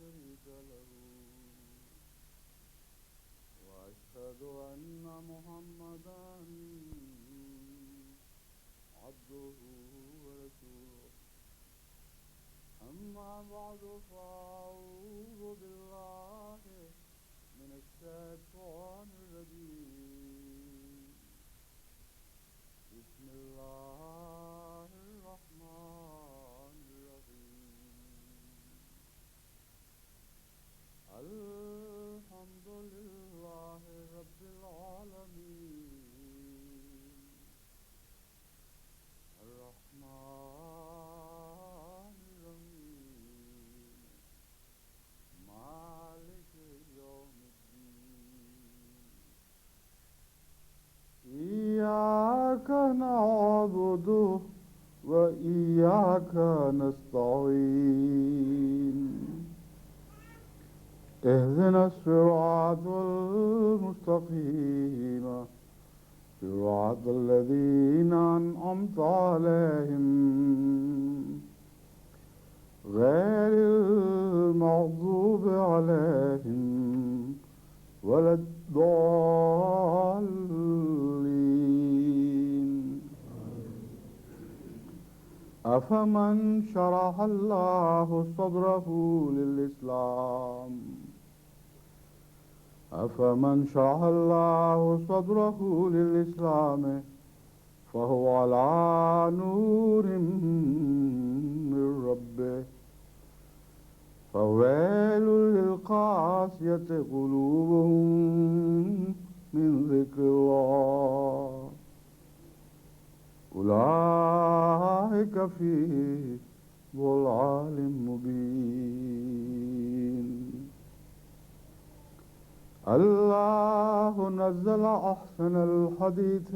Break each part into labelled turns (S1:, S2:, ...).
S1: شريك له وأشهد أن محمدا عبده ورسوله أما بعد فأعوذ بالله من الشيطان الرجيم بسم الله الرحمن الرحيم الحمد لله رب العالمين الرحمن الرحيم مالك يوم الدين إياك نعبد وإياك نستعين اهدنا الصراط المستقيم صراط الذين أنعمت عليهم غير المغضوب عليهم ولا الضالين أفمن شرح الله صدره للإسلام فهو على نور من ربه فويل للقاسية قلوبهم من ذكر الله أولئك في ضلال مبين الله نزل أحسن الحديث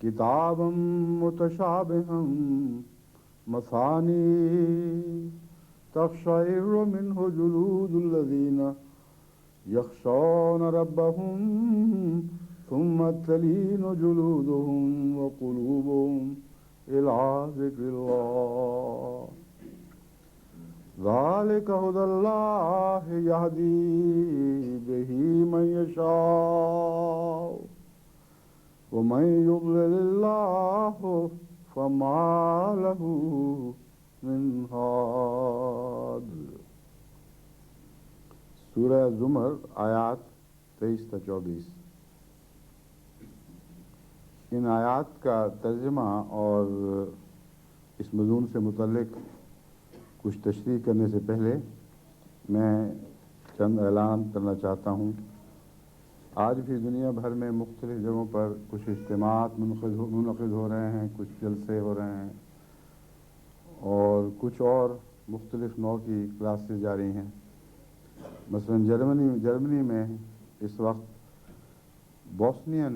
S1: كتابا متشابها مثاني تقشعر منه جلود الذين يخشون ربهم ثم تلين جلودهم وقلوبهم إلى ذكر الله ذلك هدى الله يهدي به من يشاء ومن يضلل الله فما له من هاد. سورہ زمر آیات 23 تا 24. ان آیات کا ترجمہ اور اس مضمون سے متعلق کچھ تشریح کرنے سے پہلے میں چند اعلان کرنا چاہتا ہوں. آج بھی دنیا بھر میں مختلف جگہوں پر کچھ اجتماعات منعقد ہو رہے ہیں، کچھ جلسے ہو رہے ہیں اور کچھ اور مختلف نوع کی کلاسز جاری ہیں. مثلا جرمنی میں اس وقت بوسنین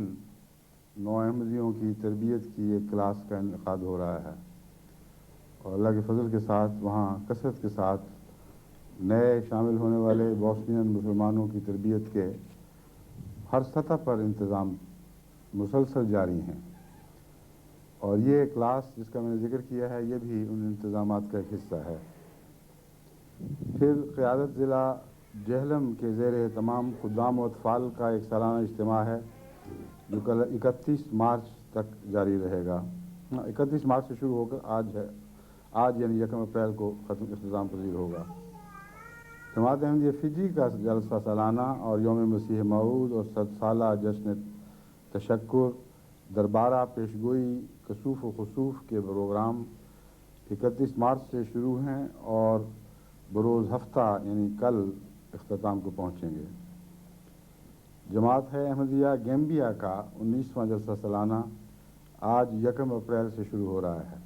S1: نو احمدیوں کی تربیت کی ایک کلاس کا انعقاد ہو رہا ہے اور اللہ کے فضل کے ساتھ وہاں کثرت کے ساتھ نئے شامل ہونے والے بوسنین مسلمانوں کی تربیت کے ہر سطح پر انتظام مسلسل جاری ہیں اور یہ کلاس جس کا میں نے ذکر کیا ہے یہ بھی ان انتظامات کا ایک حصہ ہے. پھر قیادت ضلع جہلم کے زیر اہتمام خدام و اطفال کا ایک سالانہ اجتماع ہے جو کل 31 مارچ تک جاری رہے گا. 31 مارچ سے شروع ہوگا، آج یعنی 1 اپریل کو اختتام پذیر ہوگا. جماعت احمدیہ فجی کا جلسہ سالانہ اور یوم مسیح موعود اور 100 سالہ جشن تشکر، دربارہ، پیشگوئی، کسوف و خسوف کے پروگرام 31 مارچ سے شروع ہیں اور بروز ہفتہ یعنی کل اختتام کو پہنچیں گے. جماعت ہے احمدیہ گیمبیا کا 19واں جلسہ سالانہ آج 1 اپریل سے شروع ہو رہا ہے.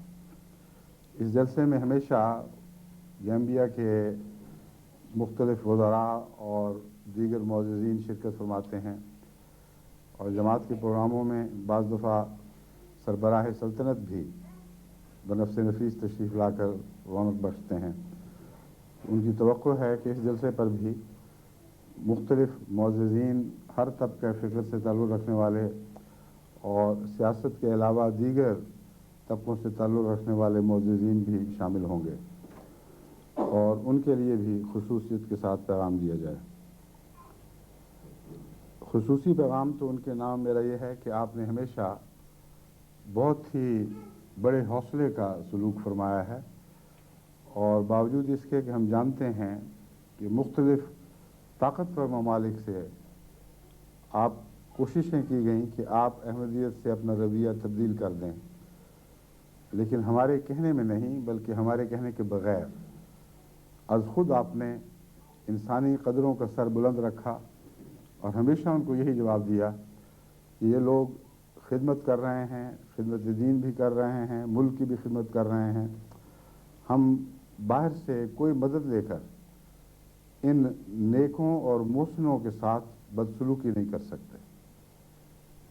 S1: اس جلسے میں ہمیشہ گیمبیا کے مختلف وزراء اور دیگر معززین شرکت فرماتے ہیں اور جماعت کے پروگراموں میں بعض دفعہ سربراہ سلطنت بھی بنفس نفیس تشریف لا کر رونق بخشتے ہیں. ان کی توقع ہے کہ اس جلسے پر بھی مختلف معززین، ہر طبقہ فکر سے تعلق رکھنے والے اور سیاست کے علاوہ دیگر طبقوں سے تعلق رکھنے والے معززین بھی شامل ہوں گے. اور ان کے لیے بھی خصوصیت کے ساتھ پیغام دیا جائے۔ خصوصی پیغام تو ان کے نام میرا یہ ہے کہ آپ نے ہمیشہ بہت ہی بڑے حوصلے کا سلوک فرمایا ہے، اور باوجود اس کے کہ ہم جانتے ہیں کہ مختلف طاقتور ممالک سے آپ کوششیں کی گئیں کہ آپ احمدیت سے اپنا رویہ تبدیل کر دیں، لیکن ہمارے کہنے میں نہیں بلکہ ہمارے کہنے کے بغیر از خود آپ نے انسانی قدروں کا سر بلند رکھا اور ہمیشہ ان کو یہی جواب دیا کہ یہ لوگ خدمت کر رہے ہیں، خدمت دین بھی کر رہے ہیں، ملک کی بھی خدمت کر رہے ہیں، ہم باہر سے کوئی مدد لے کر ان نیکوں اور محسنوں کے ساتھ بدسلوکی نہیں کر سکتے،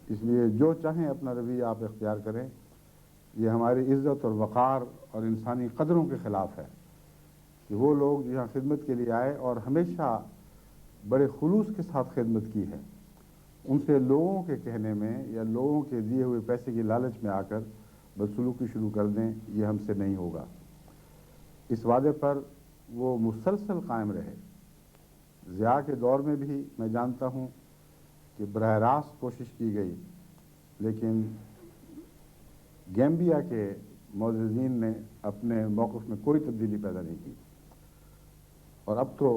S1: اس لیے جو چاہیں اپنا رویہ آپ اختیار کریں، یہ ہماری عزت اور وقار اور انسانی قدروں کے خلاف ہے کہ وہ لوگ جہاں خدمت کے لیے آئے اور ہمیشہ بڑے خلوص کے ساتھ خدمت کی ہے، ان سے لوگوں کے کہنے میں یا لوگوں کے دیے ہوئے پیسے کی لالچ میں آ کر بدسلوکی شروع کر دیں، یہ ہم سے نہیں ہوگا۔ اس وعدے پر وہ مسلسل قائم رہے۔ ضیاء کے دور میں بھی میں جانتا ہوں کہ براہ راست کوشش کی گئی، لیکن گیمبیا کے معززین نے اپنے موقف میں کوئی تبدیلی پیدا نہیں کی، اور اب تو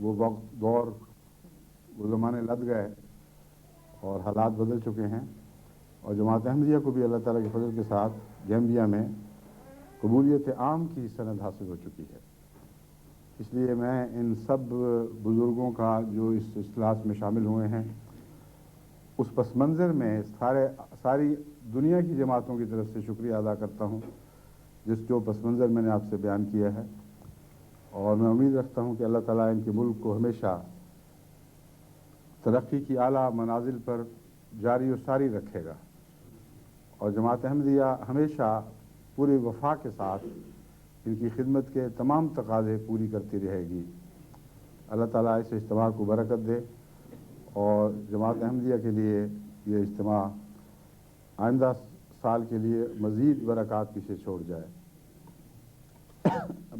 S1: وہ وقت دور وہ زمانے لد گئے اور حالات بدل چکے ہیں، اور جماعت احمدیہ کو بھی اللہ تعالیٰ کے فضل کے ساتھ گیمبیا میں قبولیت عام کی سند حاصل ہو چکی ہے۔ اس لیے میں ان سب بزرگوں کا جو اس اجلاس میں شامل ہوئے ہیں اس پس منظر میں ساری دنیا کی جماعتوں کی طرف سے شکریہ ادا کرتا ہوں جو پس منظر میں نے آپ سے بیان کیا ہے، اور میں امید رکھتا ہوں کہ اللہ تعالیٰ ان کے ملک کو ہمیشہ ترقی کی اعلیٰ منازل پر جاری و ساری رکھے گا، اور جماعت احمدیہ ہمیشہ پوری وفا کے ساتھ ان کی خدمت کے تمام تقاضے پوری کرتی رہے گی۔ اللہ تعالیٰ اس اجتماع کو برکت دے اور جماعت احمدیہ کے لیے یہ اجتماع آئندہ سال کے لیے مزید برکات پیچھے چھوڑ جائے۔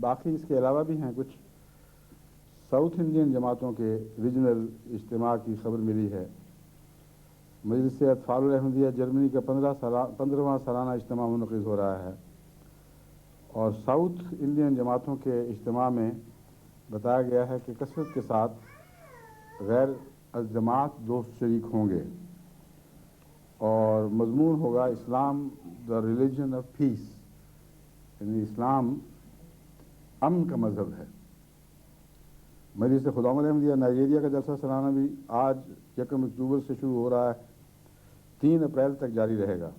S1: باقی اس کے علاوہ بھی ہیں کچھ ساؤتھ انڈین جماعتوں کے ریجنل اجتماع کی خبر ملی ہے۔ مجلس اطفال الاحمدیہ جرمنی کا 15واں سالانہ اجتماع منعقد ہو رہا ہے، اور ساؤتھ انڈین جماعتوں کے اجتماع میں بتایا گیا ہے کہ کثرت کے ساتھ غیر الجماعت دوست شریک ہوں گے، اور مضمون ہوگا اسلام دا ریلیجن آف پیس، یعنی اسلام امن کا مذہب ہے۔ مجلس خدام الاحمدیہ نائجیریا کا جلسہ سالانہ بھی آج 1 اکتوبر سے شروع ہو رہا ہے، 3 اپریل تک جاری رہے گا،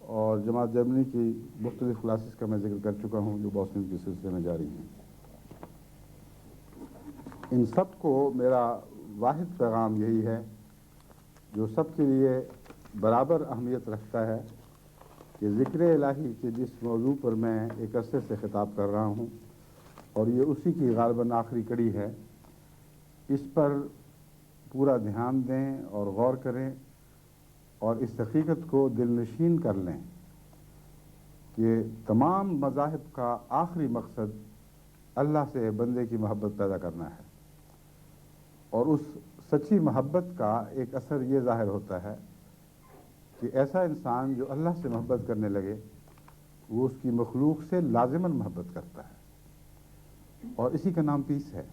S1: اور جماعت جرمنی کی مختلف کلاسز کا میں ذکر کر چکا ہوں جو بوسنین کے سلسلے میں جاری ہیں۔ ان سب کو میرا واحد پیغام یہی ہے جو سب کے لیے برابر اہمیت رکھتا ہے کہ ذکر الہی کے جس موضوع پر میں ایک عرصے سے خطاب کر رہا ہوں، اور یہ اسی کی غالباً آخری کڑی ہے، اس پر پورا دھیان دیں اور غور کریں اور اس حقیقت کو دل نشین کر لیں کہ تمام مذاہب کا آخری مقصد اللہ سے بندے کی محبت پیدا کرنا ہے، اور اس سچی محبت کا ایک اثر یہ ظاہر ہوتا ہے کہ ایسا انسان جو اللہ سے محبت کرنے لگے وہ اس کی مخلوق سے لازماً محبت کرتا ہے، اور اسی کا نام پیس ہے۔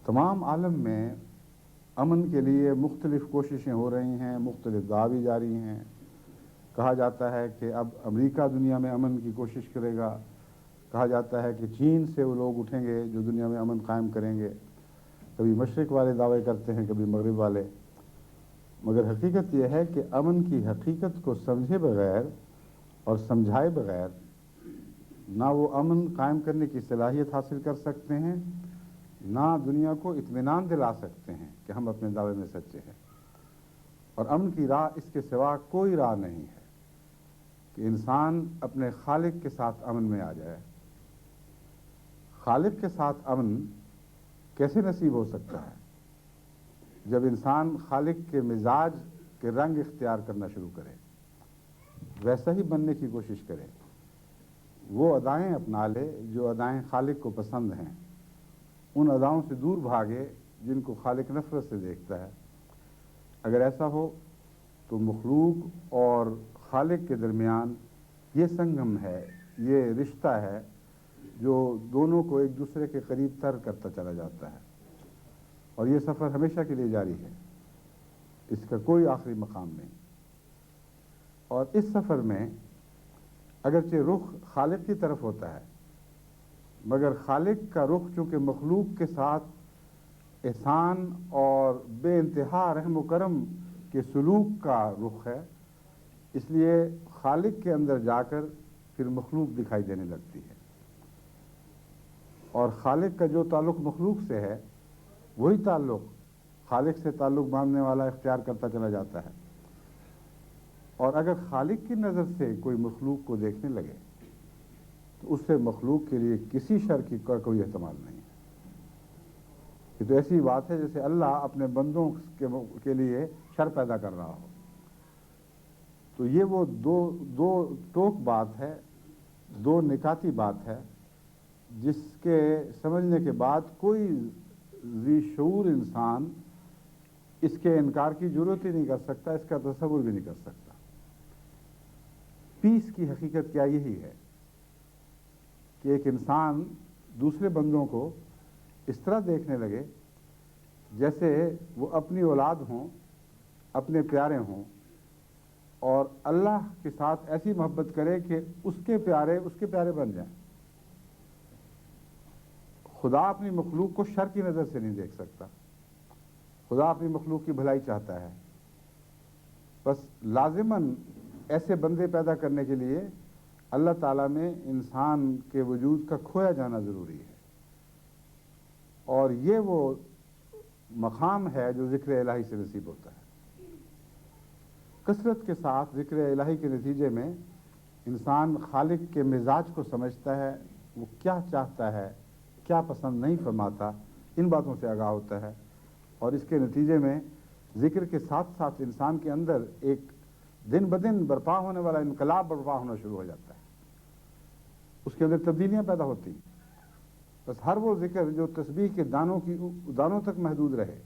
S1: تمام عالم میں امن کے لیے مختلف کوششیں ہو رہی ہیں، مختلف دعوی جاری ہیں۔ کہا جاتا ہے کہ اب امریکہ دنیا میں امن کی کوشش کرے گا، کہا جاتا ہے کہ چین سے وہ لوگ اٹھیں گے جو دنیا میں امن قائم کریں گے، کبھی مشرق والے دعوے کرتے ہیں، کبھی مغرب والے، مگر حقیقت یہ ہے کہ امن کی حقیقت کو سمجھے بغیر اور سمجھائے بغیر نہ وہ امن قائم کرنے کی صلاحیت حاصل کر سکتے ہیں، نہ دنیا کو اطمینان دلا سکتے ہیں کہ ہم اپنے دعوے میں سچے ہیں۔ اور امن کی راہ اس کے سوا کوئی راہ نہیں ہے کہ انسان اپنے خالق کے ساتھ امن میں آ جائے۔ خالق کے ساتھ امن کیسے نصیب ہو سکتا ہے؟ جب انسان خالق کے مزاج کے رنگ اختیار کرنا شروع کرے، ویسا ہی بننے کی کوشش کرے، وہ ادائیں اپنا لے جو ادائیں خالق کو پسند ہیں، ان اداؤں سے دور بھاگے جن کو خالق نفرت سے دیکھتا ہے۔ اگر ایسا ہو تو مخلوق اور خالق کے درمیان یہ سنگم ہے، یہ رشتہ ہے جو دونوں کو ایک دوسرے کے قریب تر کرتا چلا جاتا ہے، اور یہ سفر ہمیشہ کے لیے جاری ہے، اس کا کوئی آخری مقام نہیں۔ اور اس سفر میں اگرچہ رخ خالق کی طرف ہوتا ہے، مگر خالق کا رخ چونکہ مخلوق کے ساتھ احسان اور بے انتہا رحم و کرم کے سلوک کا رخ ہے، اس لیے خالق کے اندر جا کر پھر مخلوق دکھائی دینے لگتی ہے، اور خالق کا جو تعلق مخلوق سے ہے وہی تعلق خالق سے تعلق باندھنے والا اختیار کرتا چلا جاتا ہے۔ اور اگر خالق کی نظر سے کوئی مخلوق کو دیکھنے لگے تو اس سے مخلوق کے لیے کسی شر کی کوئی احتمال نہیں ہے۔ یہ تو ایسی بات ہے جیسے اللہ اپنے بندوں کے لیے شر پیدا کر رہا ہو۔ تو یہ وہ دو ٹوک بات ہے، دو نکاتی بات ہے، جس کے سمجھنے کے بعد کوئی ذی شعور انسان اس کے انکار کی ضرورت ہی نہیں کر سکتا، اس کا تصور بھی نہیں کر سکتا۔ پیس کی حقیقت کیا یہی ہے کہ ایک انسان دوسرے بندوں کو اس طرح دیکھنے لگے جیسے وہ اپنی اولاد ہوں، اپنے پیارے ہوں، اور اللہ کے ساتھ ایسی محبت کرے کہ اس کے پیارے بن جائیں۔ خدا اپنی مخلوق کو شر کی نظر سے نہیں دیکھ سکتا، خدا اپنی مخلوق کی بھلائی چاہتا ہے، بس لازماً ایسے بندے پیدا کرنے کے لیے اللہ تعالیٰ میں انسان کے وجود کا کھویا جانا ضروری ہے، اور یہ وہ مقام ہے جو ذکر الہی سے نصیب ہوتا ہے۔ کثرت کے ساتھ ذکر الہی کے نتیجے میں انسان خالق کے مزاج کو سمجھتا ہے، وہ کیا چاہتا ہے، کیا پسند نہیں فرماتا، ان باتوں سے آگاہ ہوتا ہے، اور اس کے نتیجے میں ذکر کے ساتھ ساتھ انسان کے اندر ایک دن بدن برپا ہونے والا انقلاب برپا ہونا شروع ہو جاتا ہے، اس کے اندر تبدیلیاں پیدا ہوتی ہیں۔ بس ہر وہ ذکر جو تسبیح کے دانوں تک محدود رہے،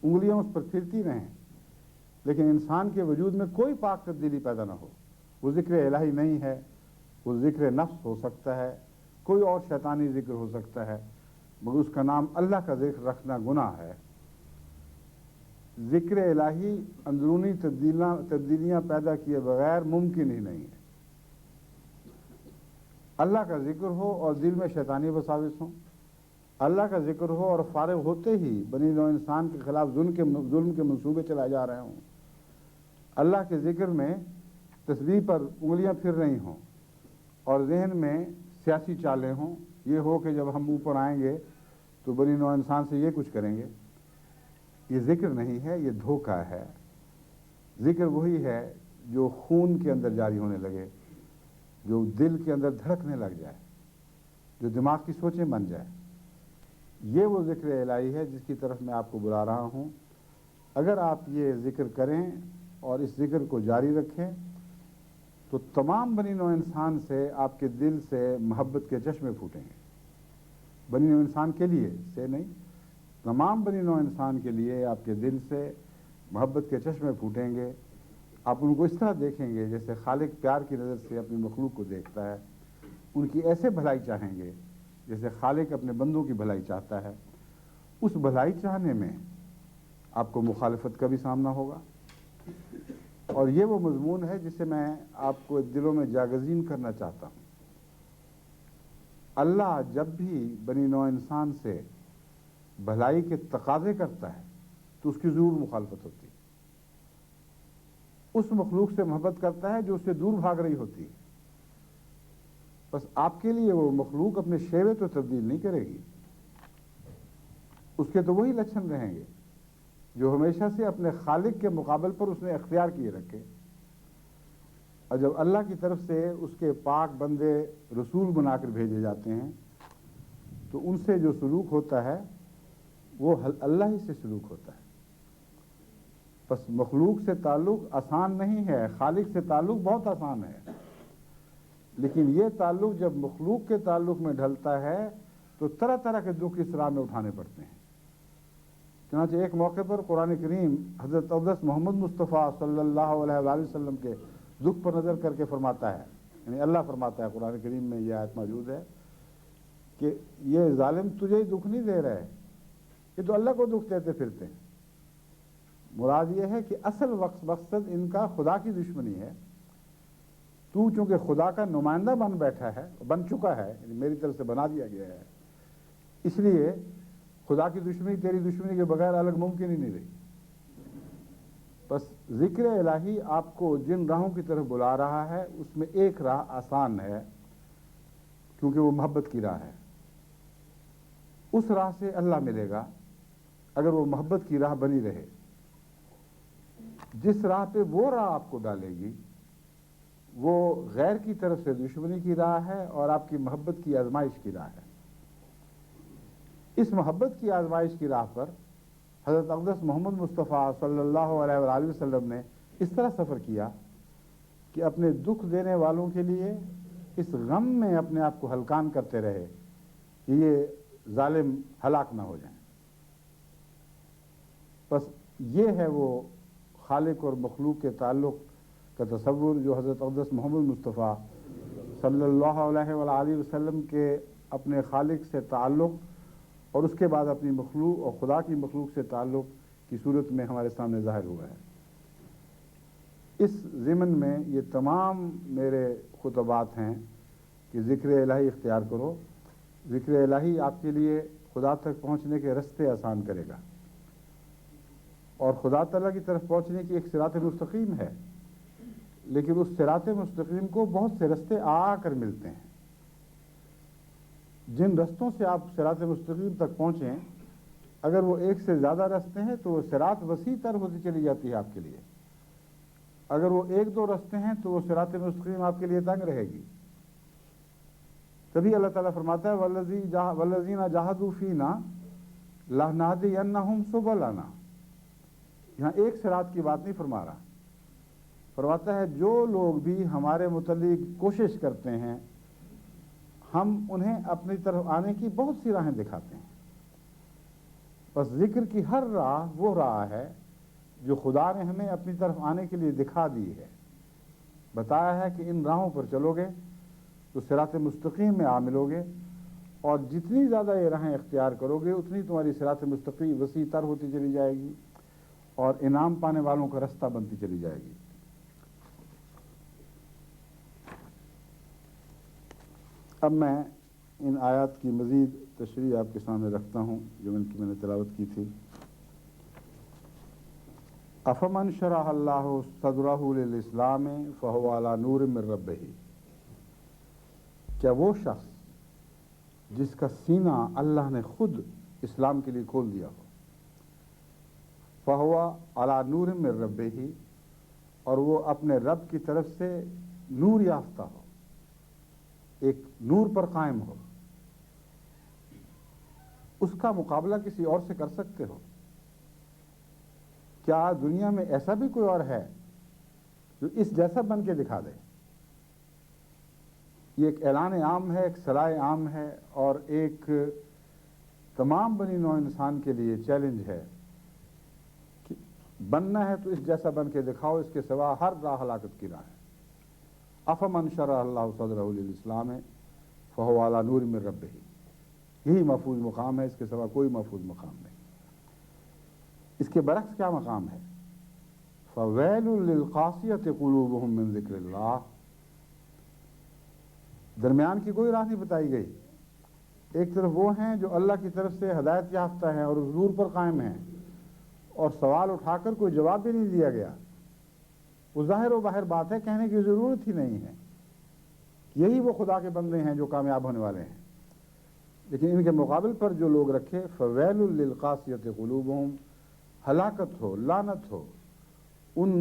S1: انگلیاں اس پر پھرتی رہیں، لیکن انسان کے وجود میں کوئی پاک تبدیلی پیدا نہ ہو، وہ ذکر الہی نہیں ہے، وہ ذکر نفس ہو سکتا ہے، کوئی اور شیطانی ذکر ہو سکتا ہے، مگر اس کا نام اللہ کا ذکر رکھنا گناہ ہے۔ ذکر الہی اندرونی تبدیلیاں پیدا کیے بغیر ممکن ہی نہیں ہے۔ اللہ کا ذکر ہو اور دل میں شیطانی وساوس ہوں، اللہ کا ذکر ہو اور فارغ ہوتے ہی بنی نوع انسان کے خلاف ظلم کے منصوبے چلائے جا رہے ہوں، اللہ کے ذکر میں تسبیح پر انگلیاں پھر رہی ہوں اور ذہن میں سیاسی چالیں ہوں، یہ ہو کہ جب ہم اوپر آئیں گے تو بنی نوع انسان سے یہ کچھ کریں گے، یہ ذکر نہیں ہے، یہ دھوکہ ہے۔ ذکر وہی ہے جو خون کے اندر جاری ہونے لگے، جو دل کے اندر دھڑکنے لگ جائے، جو دماغ کی سوچیں بن جائے۔ یہ وہ ذکر الہی ہے جس کی طرف میں آپ کو بلا رہا ہوں۔ اگر آپ یہ ذکر کریں اور اس ذکر کو جاری رکھیں تو تمام بنی نوع انسان سے آپ کے دل سے محبت کے چشمے پھوٹیں گے، بنی نوع انسان کے لیے سے نہیں، تمام بنی نوع انسان کے لیے آپ کے دل سے محبت کے چشمے پھوٹیں گے۔ آپ ان کو اس طرح دیکھیں گے جیسے خالق پیار کی نظر سے اپنی مخلوق کو دیکھتا ہے، ان کی ایسے بھلائی چاہیں گے جیسے خالق اپنے بندوں کی بھلائی چاہتا ہے۔ اس بھلائی چاہنے میں آپ کو مخالفت کا بھی سامنا ہوگا، اور یہ وہ مضمون ہے جسے میں آپ کو دلوں میں جاگزین کرنا چاہتا ہوں۔ اللہ جب بھی بنی نوع انسان سے بھلائی کے تقاضے کرتا ہے تو اس کی ضرور مخالفت ہوتی ہے، اس مخلوق سے محبت کرتا ہے جو اس سے دور بھاگ رہی ہوتی ہے، بس آپ کے لیے وہ مخلوق اپنے شیوے تو تبدیل نہیں کرے گی، اس کے تو وہی لچھن رہیں گے جو ہمیشہ سے اپنے خالق کے مقابل پر اس نے اختیار کیے رکھے۔ اور جب اللہ کی طرف سے اس کے پاک بندے رسول بنا کر بھیجے جاتے ہیں تو ان سے جو سلوک ہوتا ہے وہ اللہ ہی سے سلوک ہوتا ہے۔ بس مخلوق سے تعلق آسان نہیں ہے، خالق سے تعلق بہت آسان ہے، لیکن یہ تعلق جب مخلوق کے تعلق میں ڈھلتا ہے تو طرح طرح کے دکھ اس راہ میں اٹھانے پڑتے ہیں۔ چنانچہ ایک موقع پر قرآن کریم حضرت اقدس محمد مصطفیٰ صلی اللہ علیہ وآلہ وسلم کے دکھ پر نظر کر کے فرماتا ہے، یعنی اللہ فرماتا ہے، قرآن کریم میں یہ آیت موجود ہے کہ یہ ظالم تجھے ہی دکھ نہیں دے رہے، یہ تو اللہ کو دکھ دیتے پھرتے ہیں۔ مراد یہ ہے کہ اصل مقصد ان کا خدا کی دشمنی ہے۔ تو چونکہ خدا کا نمائندہ بن بیٹھا ہے، بن چکا ہے، یعنی میری طرف سے بنا دیا گیا ہے، اس لیے خدا کی دشمنی تیری دشمنی کے بغیر الگ ممکن ہی نہیں رہی۔ بس ذکر الہی آپ کو جن راہوں کی طرف بلا رہا ہے اس میں ایک راہ آسان ہے، کیونکہ وہ محبت کی راہ ہے۔ اس راہ سے اللہ ملے گا اگر وہ محبت کی راہ بنی رہے۔ جس راہ پہ وہ راہ آپ کو ڈالے گی وہ غیر کی طرف سے دشمنی کی راہ ہے اور آپ کی محبت کی آزمائش کی راہ ہے۔ اس محبت کی آزمائش کی راہ پر حضرت اقدس محمد مصطفیٰ صلی اللہ علیہ وآلہ وسلم نے اس طرح سفر کیا کہ اپنے دکھ دینے والوں کے لیے اس غم میں اپنے آپ کو ہلکان کرتے رہے کہ یہ ظالم ہلاک نہ ہو جائیں۔ بس یہ ہے وہ خالق اور مخلوق کے تعلق کا تصور جو حضرت اقدس محمد مصطفیٰ صلی اللہ علیہ وآلہ وسلم کے اپنے خالق سے تعلق اور اس کے بعد اپنی مخلوق اور خدا کی مخلوق سے تعلق کی صورت میں ہمارے سامنے ظاہر ہوا ہے۔ اس ضمن میں یہ تمام میرے خطبات ہیں کہ ذکر الہی اختیار کرو۔ ذکر الہی آپ کے لیے خدا تک پہنچنے کے رستے آسان کرے گا، اور خدا تعالیٰ کی طرف پہنچنے کی ایک صراط مستقیم ہے، لیکن اس صراط مستقیم کو بہت سے رستے آ کر ملتے ہیں۔ جن رستوں سے آپ صراط مستقیم تک پہنچیں، اگر وہ ایک سے زیادہ رستے ہیں تو وہ صراط وسیع تر ہوتی چلی جاتی ہے آپ کے لیے۔ اگر وہ ایک دو رستے ہیں تو وہ صراط مستقیم آپ کے لیے تنگ رہے گی۔ تبھی اللہ تعالیٰ فرماتا ہے وَالَّذِينَ جَاهَدُوا فِينَا لَنَهْدِيَنَّهُمْ سُبُلَنَا۔ یہاں ایک صراط کی بات نہیں فرما رہا، فرماتا ہے جو لوگ بھی ہمارے متعلق کوشش کرتے ہیں ہم انہیں اپنی طرف آنے کی بہت سی راہیں دکھاتے ہیں۔ بس ذکر کی ہر راہ وہ راہ ہے جو خدا نے ہمیں اپنی طرف آنے کے لیے دکھا دی ہے، بتایا ہے کہ ان راہوں پر چلو گے تو صراط مستقیم میں آ ملو گے، اور جتنی زیادہ یہ راہیں اختیار کرو گے اتنی تمہاری صراط مستقیم وسیع تر ہوتی چلی جائے گی اور انعام پانے والوں کا رستہ بنتی چلی جائے گی۔ اب میں ان آیات کی مزید تشریح آپ کے سامنے رکھتا ہوں جو میں نے تلاوت کی تھی۔ افمن شرح اللہ صدرہ للاسلام فہو علی نور من ربہ، کیا وہ شخص جس کا سینہ اللہ نے خود اسلام کے لیے کھول دیا ہو، فہو علی نور من ربہ، اور وہ اپنے رب کی طرف سے نور یافتہ ہو، ایک نور پر قائم ہو، اس کا مقابلہ کسی اور سے کر سکتے ہو؟ کیا دنیا میں ایسا بھی کوئی اور ہے جو اس جیسا بن کے دکھا دے؟ یہ ایک اعلان عام ہے، ایک صلاح عام ہے، اور ایک تمام بنی نوع انسان کے لیے چیلنج ہے کہ بننا ہے تو اس جیسا بن کے دکھاؤ، اس کے سوا ہر راہ ہلاکت کی راہ ہے۔ افمن شرح اللہ صدرہ للاسلام فہو علی نور من ربہ، یہی محفوظ مقام ہے، اس کے سوا کوئی محفوظ مقام نہیں۔ اس کے برعکس کیا مقام ہے؟ فویل للقاسیۃ قلوبہم من ذکر اللہ، درمیان کی کوئی راہ نہیں بتائی گئی۔ ایک طرف وہ ہیں جو اللہ کی طرف سے ہدایت یافتہ ہیں اور اس نور پر قائم ہیں، اور سوال اٹھا کر کوئی جواب بھی نہیں دیا گیا، وہ ظاہر و باہر بات ہے، کہنے کی ضرورت ہی نہیں ہے، یہی وہ خدا کے بندے ہیں جو کامیاب ہونے والے ہیں۔ لیکن ان کے مقابل پر جو لوگ رکھے، فویل للقاسیۃ قلوبہم، ہلاکت ہو، لعنت ہو ان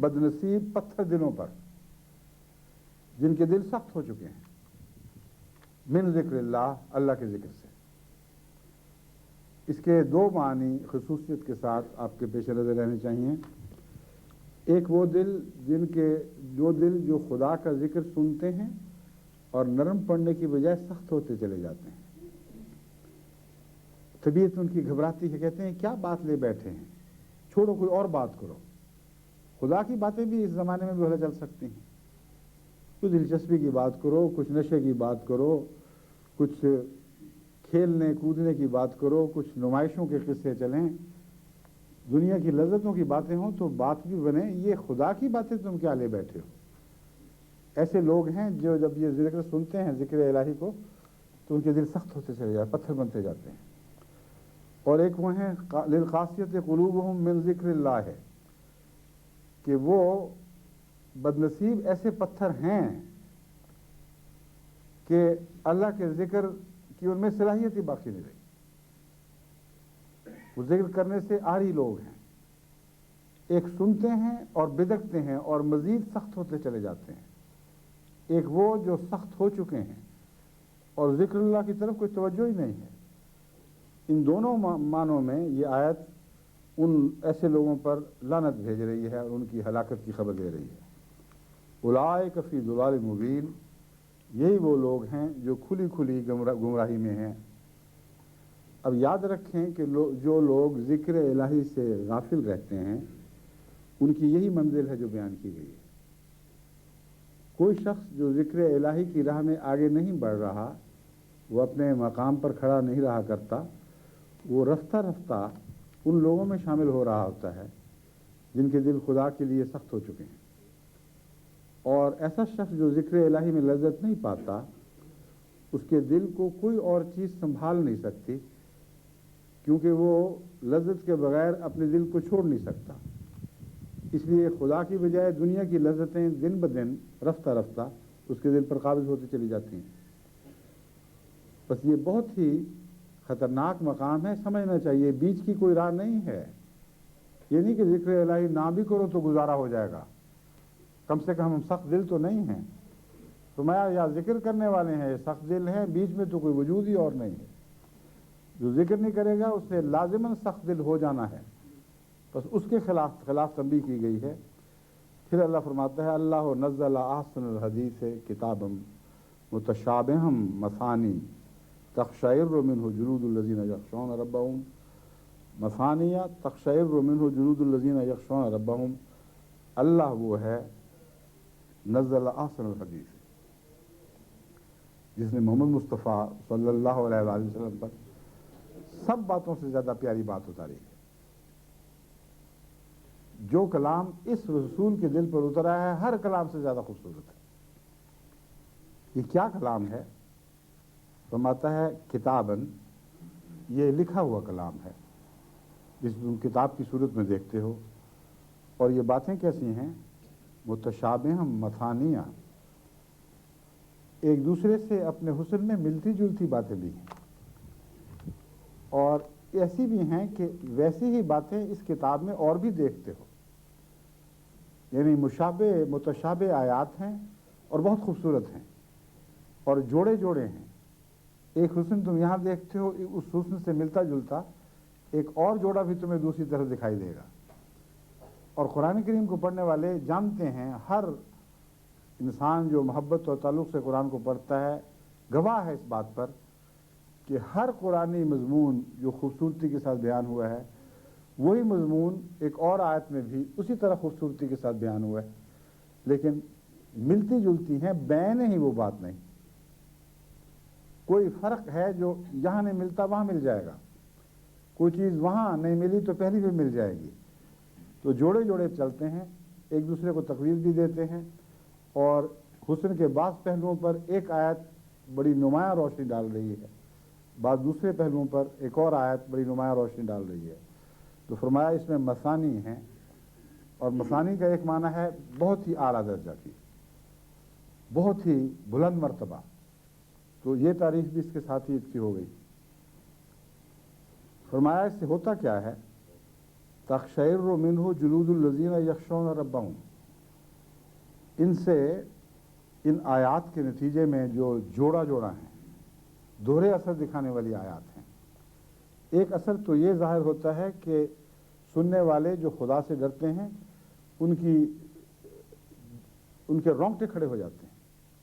S1: بد نصیب پتھر دلوں پر جن کے دل سخت ہو چکے ہیں، من ذکر اللہ، اللہ کے ذکر سے۔ اس کے دو معنی خصوصیت کے ساتھ آپ کے پیش نظر رہنے چاہیے۔ ایک وہ دل جو خدا کا ذکر سنتے ہیں اور نرم پڑنے کی بجائے سخت ہوتے چلے جاتے ہیں. طبیعت ان کی گھبراتی ہے, کہتے ہیں کیا بات لے بیٹھے ہیں, چھوڑو کوئی اور بات کرو. خدا کی باتیں بھی اس زمانے میں بھی بھلے چل سکتی ہیں. کچھ دلچسپی کی بات کرو, کچھ نشے کی بات کرو, کچھ کھیلنے کودنے کی بات کرو, کچھ نمائشوں کے قصے چلیں, دنیا کی لذتوں کی باتیں ہوں تو بات بھی بنے. یہ خدا کی باتیں تم کیا لے بیٹھے ہو؟ ایسے لوگ ہیں جو جب یہ ذکر سنتے ہیں, ذکر الہی کو, تو ان کے دل سخت ہوتے چلے جاتے, پتھر بنتے جاتے ہیں. اور ایک وہ ہیں للقاسیۃ قلوبہم من ذکر اللہ ہے, کہ وہ بدنصیب ایسے پتھر ہیں کہ اللہ کے ذکر کی ان میں صلاحیت ہی باقی نہیں رہی. وہ ذکر کرنے سے عاری لوگ ہیں, ایک سنتے ہیں اور بدکتے ہیں اور مزید سخت ہوتے چلے جاتے ہیں. ایک وہ جو سخت ہو چکے ہیں اور ذکر اللہ کی طرف کوئی توجہ ہی نہیں ہے. ان دونوں معنوں میں یہ آیت ان ایسے لوگوں پر لعنت بھیج رہی ہے اور ان کی ہلاکت کی خبر دے رہی ہے. اولئک فی ضلال مبین, یہی وہ لوگ ہیں جو کھلی کھلی گمراہی میں ہیں. اب یاد رکھیں کہ جو لوگ ذکر الہی سے غافل رہتے ہیں ان کی یہی منزل ہے جو بیان کی گئی ہے. کوئی شخص جو ذکر الہی کی راہ میں آگے نہیں بڑھ رہا, وہ اپنے مقام پر کھڑا نہیں رہا کرتا, وہ رفتہ رفتہ ان لوگوں میں شامل ہو رہا ہوتا ہے جن کے دل خدا کے لیے سخت ہو چکے ہیں. اور ایسا شخص جو ذکر الہی میں لذت نہیں پاتا, اس کے دل کو کوئی اور چیز سنبھال نہیں سکتی, کیونکہ وہ لذت کے بغیر اپنے دل کو چھوڑ نہیں سکتا. اس لیے خدا کی بجائے دنیا کی لذتیں دن بدن رفتہ رفتہ اس کے دل پر قابض ہوتی چلی جاتی ہیں. بس یہ بہت ہی خطرناک مقام ہے, سمجھنا چاہیے. بیچ کی کوئی راہ نہیں ہے. یہ نہیں کہ ذکر الہی نہ بھی کرو تو گزارا ہو جائے گا, کم سے کم ہم سخت دل تو نہیں ہیں. تو میں یا ذکر کرنے والے ہیں سخت دل ہیں, بیچ میں تو کوئی وجود ہی اور نہیں ہے. جو ذکر نہیں کرے گا اسے لازماً سخت دل ہو جانا ہے. بس اس کے خلاف تنبیہ کی گئی ہے. پھر اللہ فرماتا ہے اللہ نزل احسن الحدیث کتابا متشابہا مثانی تقشعر منہ جلود الذین یخشون ربہم مثانیہ تقشعر منہ جلود الذین یخشون ربہم. اللہ وہ ہے نزل احسن الحدیث, جس نے محمد مصطفیٰ صلی اللہ علیہ وآلہ وسلم پر سب باتوں سے زیادہ پیاری بات اتاری ہے. جو کلام اس رسول کے دل پر اترا ہے ہر کلام سے زیادہ خوبصورت ہے. یہ کیا کلام ہے؟ فرماتا ہے کتاباً, یہ لکھا ہوا کلام ہے جس تم کتاب کی صورت میں دیکھتے ہو. اور یہ باتیں کیسی ہیں؟ متشابہ مثانیہ, ایک دوسرے سے اپنے حسن میں ملتی جلتی باتیں بھی ہیں, اور ایسی بھی ہیں کہ ویسی ہی باتیں اس کتاب میں اور بھی دیکھتے ہو. یعنی متشابہ آیات ہیں اور بہت خوبصورت ہیں اور جوڑے جوڑے ہیں. ایک حسن تم یہاں دیکھتے ہو, اس حسن سے ملتا جلتا ایک اور جوڑا بھی تمہیں دوسری طرف دکھائی دے گا. اور قرآن کریم کو پڑھنے والے جانتے ہیں, ہر انسان جو محبت اور تعلق سے قرآن کو پڑھتا ہے گواہ ہے اس بات پر کہ ہر قرآنی مضمون جو خوبصورتی کے ساتھ بیان ہوا ہے وہی مضمون ایک اور آیت میں بھی اسی طرح خوبصورتی کے ساتھ بیان ہوا ہے, لیکن ملتی جلتی ہیں, بین ہی وہ بات نہیں. کوئی فرق ہے جو یہاں نہیں ملتا وہاں مل جائے گا, کوئی چیز وہاں نہیں ملی تو پہلی بھی مل جائے گی. تو جوڑے جوڑے چلتے ہیں, ایک دوسرے کو تقویض بھی دیتے ہیں, اور حسن کے بعض پہلوؤں پر ایک آیت بڑی نمایاں روشنی ڈال رہی ہے, بعض دوسرے پہلوؤں پر ایک اور آیت بڑی نمایاں روشنی ڈال رہی ہے. تو فرمایا اس میں مثانی ہیں, اور مثانی کا ایک معنی ہے بہت ہی اعلیٰ درجہ کی, بہت ہی بلند مرتبہ. تو یہ تعریف بھی اس کے ساتھ ہی اس کی ہو گئی. فرمایا اس سے ہوتا کیا ہے؟ تقشعر منہ جلود الذین یخشون ربہم, ان سے ان آیات کے نتیجے میں جو جوڑا جوڑا ہیں, دوہرے اثر دکھانے والی آیات ہیں. ایک اثر تو یہ ظاہر ہوتا ہے کہ سننے والے جو خدا سے ڈرتے ہیں ان کے رونگٹے کھڑے ہو جاتے ہیں,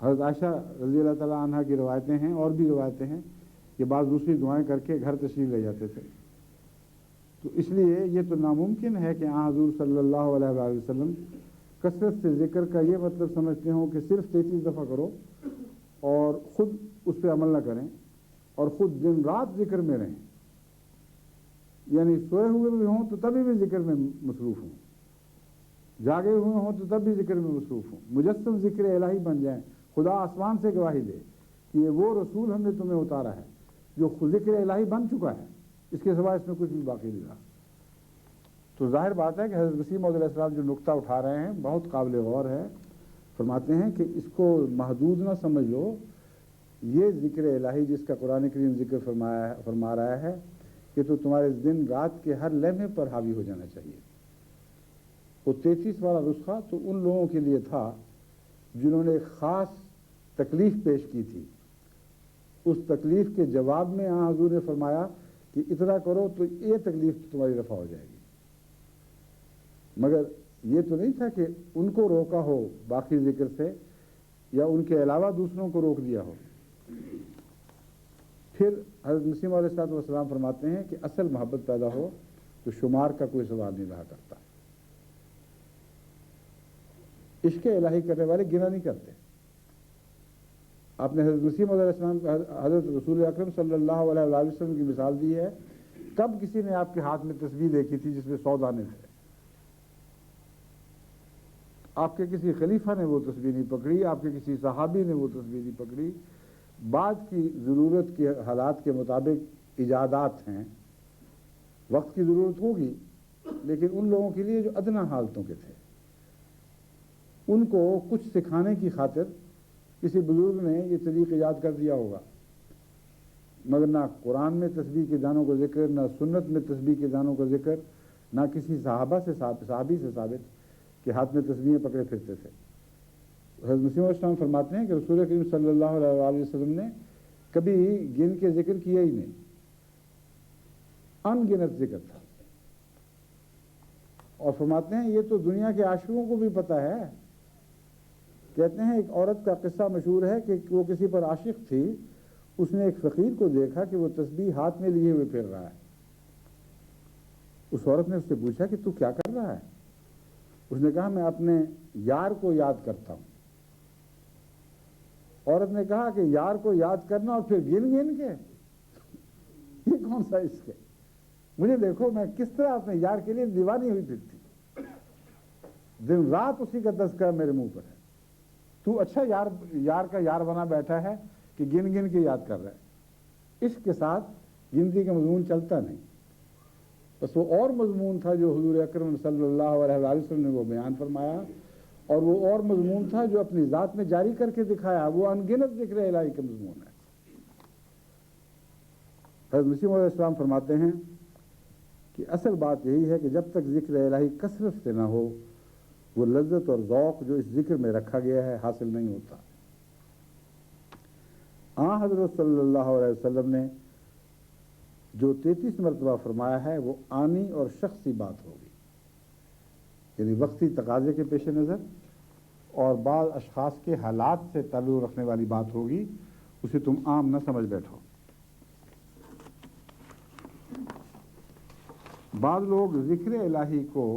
S1: حضرت عائشہ رضی اللہ تعالیٰ عنہا کی روایتیں ہیں اور بھی روایتیں ہیں کہ بعض دوسری دعائیں کر کے گھر تشریف لے جاتے تھے. تو اس لیے یہ تو ناممکن ہے کہ حضور صلی اللہ علیہ وآلہ وسلم کثرت سے ذکر کا یہ مطلب سمجھتے ہوں کہ صرف 33 دفعہ کرو اور خود اس پہ عمل نہ کریں اور خود دن رات ذکر میں رہیں. یعنی سوئے ہوئے بھی ہوں تو تبھی بھی ذکر میں مصروف ہوں, جاگے ہوئے ہوں تو تب بھی ذکر میں مصروف ہوں, مجسم ذکر الہی بن جائیں. خدا آسمان سے گواہی دے کہ یہ وہ رسول ہم نے تمہیں اتارا ہے جو خود ذکر الہی بن چکا ہے, اس کے سوا اس میں کچھ بھی باقی نہیں رہا. تو ظاہر بات ہے کہ حضرت مسیح موعود علیہ السلام جو نقطہ اٹھا رہے ہیں بہت قابل غور ہے. فرماتے ہیں کہ اس کو محدود نہ سمجھ لو, یہ ذکر الہی جس کا قرآن کریم ذکر فرما رہا ہے کہ تو تمہارے دن رات کے ہر لمحے پر حاوی ہو جانا چاہیے. وہ 33 والا نسخہ تو ان لوگوں کے لیے تھا جنہوں نے ایک خاص تکلیف پیش کی تھی. اس تکلیف کے جواب میں حضور نے فرمایا کہ اتنا کرو تو یہ تکلیف تمہاری رفع ہو جائے گی. مگر یہ تو نہیں تھا کہ ان کو روکا ہو باقی ذکر سے یا ان کے علاوہ دوسروں کو روک دیا ہو. پھر حضرت مسیح علیہ السلام فرماتے ہیں کہ اصل محبت پیدا ہو تو شمار کا کوئی سوال نہیں رہا کرتا. عشق الہی کرنے والے گناہ نہیں کرتے. آپ نے حضرت مسیح علیہ السلام حضرت رسول اکرم صلی اللہ علیہ وسلم کی مثال دی ہے. کب کسی نے آپ کے ہاتھ میں تسبیح دیکھی تھی جس میں 100 دانے تھے؟ آپ کے کسی خلیفہ نے وہ تسبیح نہیں پکڑی, آپ کے کسی صحابی نے وہ تسبیح نہیں پکڑی. بعد کی ضرورت کے حالات کے مطابق ایجادات ہیں, وقت کی ضرورت ہوگی, لیکن ان لوگوں کے لیے جو ادنا حالتوں کے تھے ان کو کچھ سکھانے کی خاطر کسی بزرگ نے یہ طریق ایجاد کر دیا ہوگا. مگر نہ قرآن میں تسبیح کے دانوں کا ذکر, نہ سنت میں تسبیح کے دانوں کا ذکر, نہ کسی صحابی سے ثابت کہ ہاتھ میں تسبیحیں پکڑے پھرتے تھے. حضرت مسیح علیہ السلام فرماتے ہیں کہ رسول کریم صلی اللہ علیہ وسلم نے کبھی گن کے ذکر کیا ہی نہیں, ان گنت ذکر تھا. اور فرماتے ہیں یہ تو دنیا کے عاشقوں کو بھی پتہ ہے. کہتے ہیں ایک عورت کا قصہ مشہور ہے کہ وہ کسی پر عاشق تھی, اس نے ایک فقیر کو دیکھا کہ وہ تسبیح ہاتھ میں لیے ہوئے پھر رہا ہے. اس عورت نے اس سے پوچھا کہ تو کیا کر رہا ہے؟ اس نے کہا میں اپنے یار کو یاد کرتا ہوں. عورت نے کہا کہ یار کو یاد کرنا اور پھر گن گن کے, یہ کون سا عشق ہے؟ مجھے دیکھو میں کس طرح اپنے یار کے لیے دیوانی ہوئی پھرتی, دن رات اسی کا تذکرہ میرے منہ پر ہے. تو اچھا یار کا یار بنا بیٹھا ہے کہ گن گن کے یاد کر رہا ہے. عشق کے ساتھ گنتی کا مضمون چلتا نہیں. بس وہ اور مضمون تھا جو حضور اکرم صلی اللہ علیہ وسلم نے وہ بیان فرمایا, اور وہ اور مضمون تھا جو اپنی ذات میں جاری کر کے دکھایا. وہ انگنت ذکر الہی کا مضمون ہے. حضرت مسیح علیہ السلام فرماتے ہیں کہ اصل بات یہی ہے کہ جب تک ذکر الہی کثرت سے نہ ہو وہ لذت اور ذوق جو اس ذکر میں رکھا گیا ہے حاصل نہیں ہوتا. حضرت صلی اللہ علیہ وسلم نے جو 33 مرتبہ فرمایا ہے وہ آنی اور شخصی بات ہوگی, یعنی وقتی تقاضے کے پیش نظر اور بعض اشخاص کے حالات سے تعلق رکھنے والی بات ہوگی. اسے تم عام نہ سمجھ بیٹھو. بعض لوگ ذکر الہی کو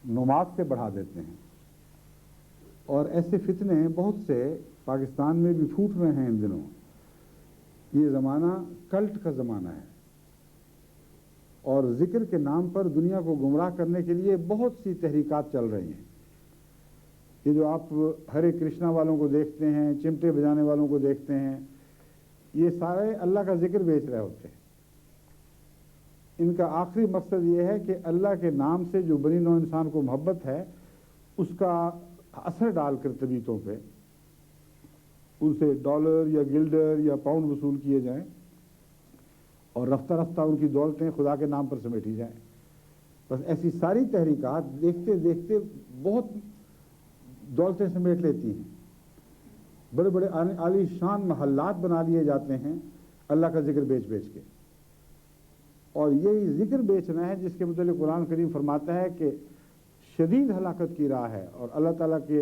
S1: نماز سے بڑھا دیتے ہیں, اور ایسے فتنے بہت سے پاکستان میں بھی پھوٹ رہے ہیں ان دنوں. یہ زمانہ کلٹ کا زمانہ ہے, اور ذکر کے نام پر دنیا کو گمراہ کرنے کے لیے بہت سی تحریکات چل رہی ہیں. یہ جو آپ ہرے کرشنا والوں کو دیکھتے ہیں, چمٹے بجانے والوں کو دیکھتے ہیں, یہ سارے اللہ کا ذکر بیچ رہے ہوتے ہیں. ان کا آخری مقصد یہ ہے کہ اللہ کے نام سے جو بنی نوع انسان کو محبت ہے اس کا اثر ڈال کر طبیعتوں پہ ان سے ڈالر یا گلڈر یا پاؤنڈ وصول کیے جائیں, اور رفتہ رفتہ ان کی دولتیں خدا کے نام پر سمیٹی جائیں. بس ایسی ساری تحریکات دیکھتے دیکھتے بہت دولتیں سمیٹ لیتی ہیں. بڑے بڑے عالی شان محلات بنا لیے جاتے ہیں اللہ کا ذکر بیچ بیچ کے. اور یہی ذکر بیچنا ہے جس کے متعلق قرآن کریم فرماتا ہے کہ شدید ہلاکت کی راہ ہے, اور اللہ تعالیٰ کے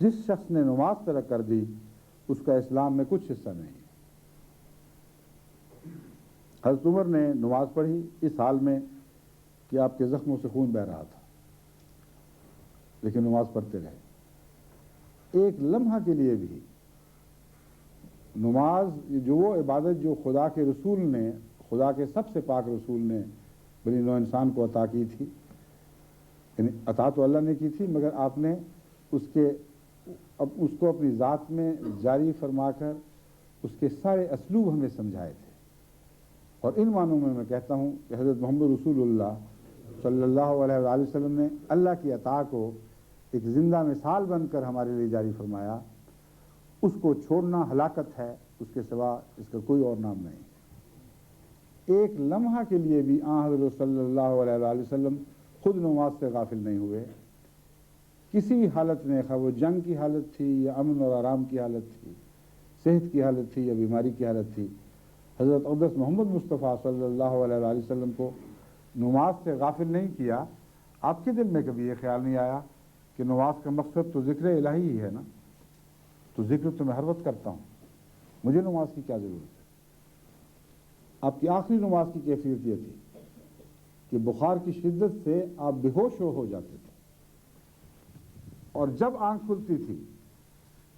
S1: جس شخص نے نماز ترک کر دی اس کا اسلام میں کچھ حصہ نہیں ہے۔ حضرت عمر نے نماز پڑھی اس حال میں کہ آپ کے زخموں سے خون بہہ رہا تھا، لیکن نماز پڑھتے رہے۔ ایک لمحہ کے لیے بھی نماز جو وہ عبادت جو خدا کے رسول نے، خدا کے سب سے پاک رسول نے بنی نوع انسان کو عطا کی تھی، یعنی عطا تو اللہ نے کی تھی، مگر آپ نے اس کو اپنی ذات میں جاری فرما کر اس کے سارے اسلوب ہمیں سمجھائے تھے۔ اور ان معنوں میں کہتا ہوں کہ حضرت محمد رسول اللہ صلی اللہ علیہ وآلہ وسلم نے اللہ کی عطا کو ایک زندہ مثال بن کر ہمارے لیے جاری فرمایا۔ اس کو چھوڑنا ہلاکت ہے، اس کے سوا اس کا کوئی اور نام نہیں۔ ایک لمحہ کے لیے بھی آن حضرت صلی اللہ علیہ وآلہ وسلم خود نماز سے غافل نہیں ہوئے، کسی بھی حالت میں، خواہ وہ جنگ کی حالت تھی یا امن اور آرام کی حالت تھی، صحت کی حالت تھی یا بیماری کی حالت تھی، حضرت اقدس محمد مصطفیٰ صلی اللہ علیہ وآلہ وسلم کو نماز سے غافل نہیں کیا۔ آپ کے دل میں کبھی یہ خیال نہیں آیا کہ نماز کا مقصد تو ذکر الہی ہی ہے نا، تو ذکر تو میں ہر وقت کرتا ہوں، مجھے نماز کی کیا ضرورت ہے؟ آپ کی آخری نماز کی کیفیت یہ تھی کہ بخار کی شدت سے آپ بے ہوش ہو جاتے تھے، اور جب آنکھ کھلتی تھی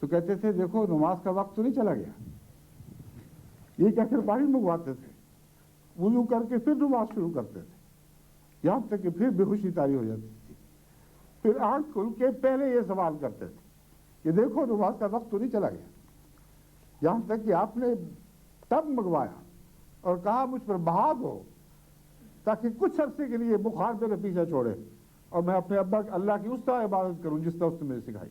S1: تو کہتے تھے دیکھو نماز کا وقت تو نہیں چلا گیا، یہ کہہ کر پانی منگواتے تھے، وضو کر کے پھر نماز شروع کرتے تھے، یہاں تک کہ پھر بے ہوشی طاری ہو جاتی تھی، پھر آنکھ کھل کے پہلے یہ سوال کرتے تھے کہ دیکھو نماز کا وقت تو نہیں چلا گیا، یہاں تک کہ آپ نے تب منگوایا اور کہا مجھ پر بہا دو تاکہ کچھ عرصے کے لیے بخار میرے پیچھے چھوڑے اور میں اپنے ابا اللہ کی اس طرح عبادت کروں جس طرح اس نے مجھے سکھائی۔